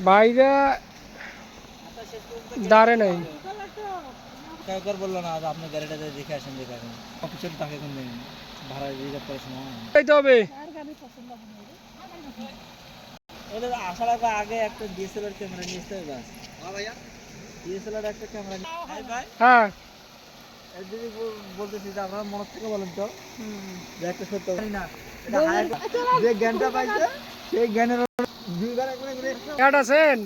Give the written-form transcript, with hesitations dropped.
বাইরে দাঁড়ে নাই। একবার বললো না আপনি গাড়িটা দেখে আসেন অফিসের টাকা এখন নেই ভাড়া রিজার্ভ করার সময় যাইতে হবে। এটা আসার আগে আগে একটা ডিএসএলআর ক্যামেরা নিয়ে আসতে হবে বাস। হ্যাঁ ভাইয়া, ডিএসএলআর একটা ক্যামেরা ভাই হ্যাঁ যদি বলতেছি যে আপনারা মনে থেকে বলেন তো যে একটা সত্য না এটা যে জ্ঞানটা পাইছে সেই জ্ঞানের দুইবার করে করে কাট আছেন।